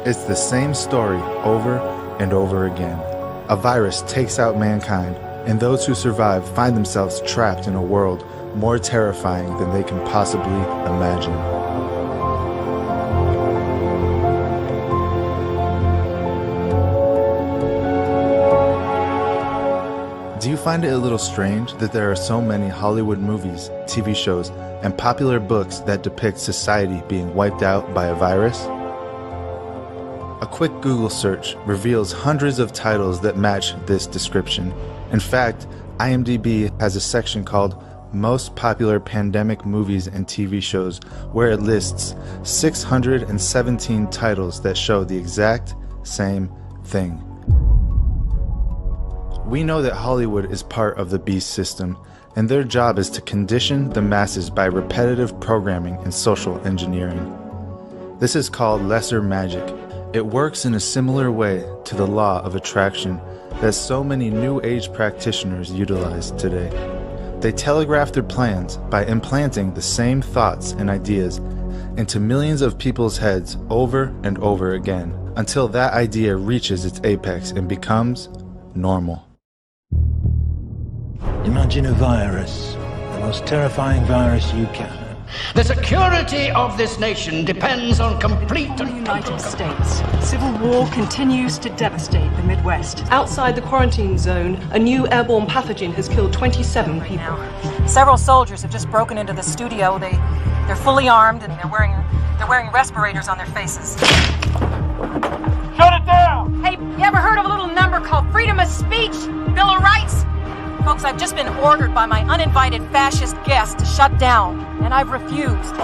It's the same story over and over again. A virus takes out mankind, and those who survive find themselves trapped in a world more terrifying than they can possibly imagine. Do you find it a little strange that there are so many Hollywood movies, TV shows, and popular books that depict society being wiped out by a virus? A quick Google search reveals hundreds of titles that match this description. In fact, IMDb has a section called Most Popular Pandemic Movies and TV Shows, where it lists 617 titles that show the exact same thing. We know that Hollywood is part of the beast system, and their job is to condition the masses by repetitive programming and social engineering. This is called lesser magic. It works in a similar way to the law of attraction that so many New Age practitioners utilize today. They telegraph their plans by implanting the same thoughts and ideas into millions of people's heads over and over again, until that idea reaches its apex and becomes normal. Imagine a virus, the most terrifying virus you can. The security of this nation depends on complete In the United States, civil war continues to devastate the Midwest. Outside the quarantine zone, a new airborne pathogen has killed 27 people. Several soldiers have just broken into the studio. They're fully armed and they're wearing respirators on their faces. Shut it down! Hey, you ever heard of a little number called freedom of speech? Bill of Rights? Folks, I've just been ordered by my uninvited fascist guests to shut down, and I've refused.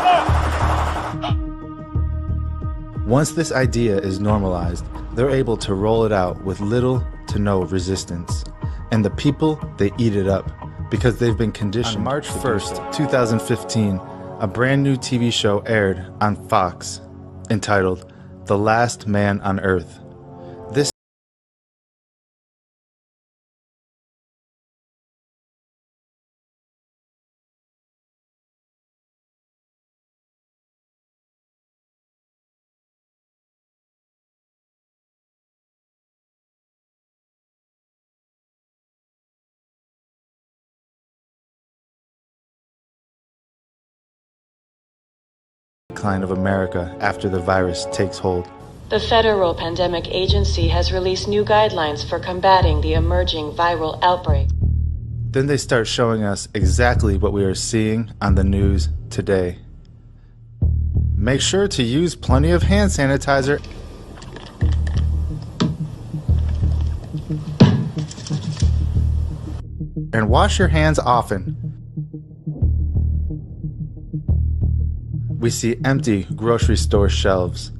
Once this idea is normalized, they're able to roll it out with little to no resistance. And the people, they eat it up because they've been conditioned. On March 1st, 2015, a brand new TV show aired on Fox entitled The Last Man on Earth. This decline of America after the virus takes hold. The Federal Pandemic Agency has released new guidelines for combating the emerging viral outbreak. Then they start showing us exactly what we are seeing on the news today. Make sure to use plenty of hand sanitizer. And wash your hands often. We see empty grocery store shelves.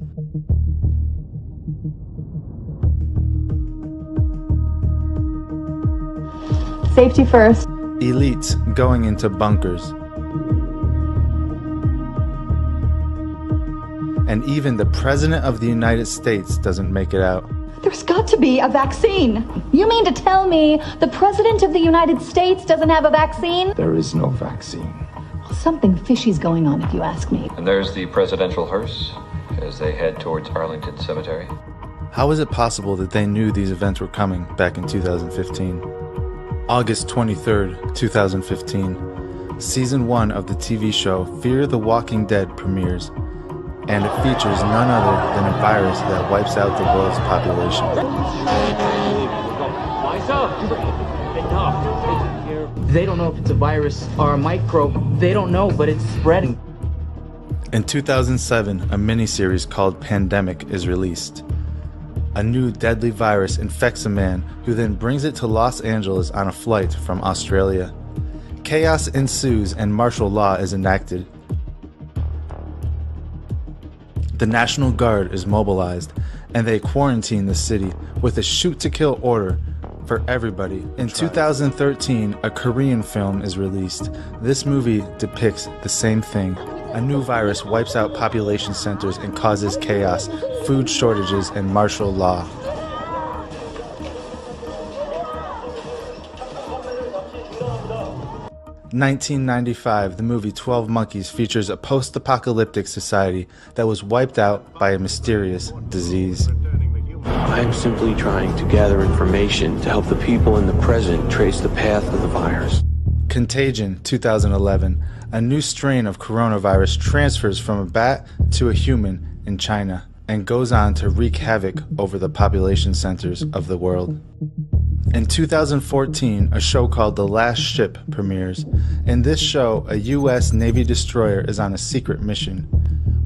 Safety first. Elites going into bunkers. And even the President of the United States doesn't make it out. There's got to be a vaccine. You mean to tell me the President of the United States doesn't have a vaccine? There is no vaccine. Something fishy's going on, if you ask me. And there's the presidential hearse as they head towards Arlington Cemetery. How is it possible that they knew these events were coming back in 2015? August 23rd, 2015, Season 1 of the TV show Fear the Walking Dead premieres, and it features none other than a virus that wipes out the world's population. They don't know if it's a virus or a microbe. They don't know, but it's spreading. In 2007, a miniseries called Pandemic is released. A new deadly virus infects a man who then brings it to Los Angeles on a flight from Australia. Chaos ensues and martial law is enacted. The National Guard is mobilized and they quarantine the city with a shoot-to-kill order for everybody. In 2013, a Korean film is released. This movie depicts the same thing. A new virus wipes out population centers and causes chaos, food shortages, and martial law. 1995, the movie 12 Monkeys features a post-apocalyptic society that was wiped out by a mysterious disease. I'm simply trying to gather information to help the people in the present trace the path of the virus. Contagion, 2011. A new strain of coronavirus transfers from a bat to a human in China and goes on to wreak havoc over the population centers of the world. In 2014, a show called The Last Ship premieres. In this show, a U.S. Navy destroyer is on a secret mission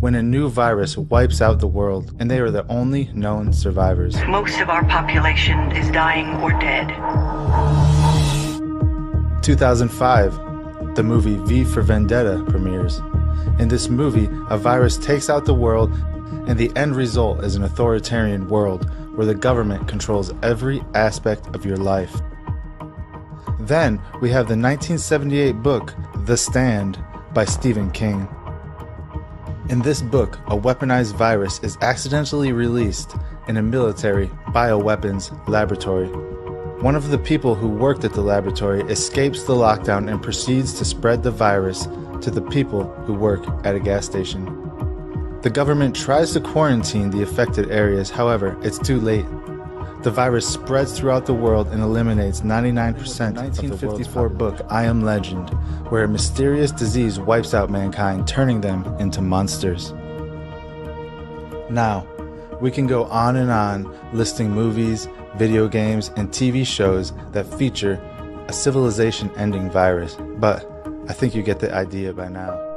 when a new virus wipes out the world, and they are the only known survivors. Most of our population is dying or dead. 2005, the movie V for Vendetta premieres. In this movie, a virus takes out the world, and the end result is an authoritarian world where the government controls every aspect of your life. Then we have the 1978 book, The Stand, by Stephen King. In this book, a weaponized virus is accidentally released in a military bioweapons laboratory. One of the people who worked at the laboratory escapes the lockdown and proceeds to spread the virus to the people who work at a gas station. The government tries to quarantine the affected areas, however, it's too late. The virus spreads throughout the world and eliminates 99% of the 1954 book I Am Legend, where a mysterious disease wipes out mankind, turning them into monsters. Now, we can go on and on listing movies, video games, and TV shows that feature a civilization-ending virus, but I think you get the idea by now.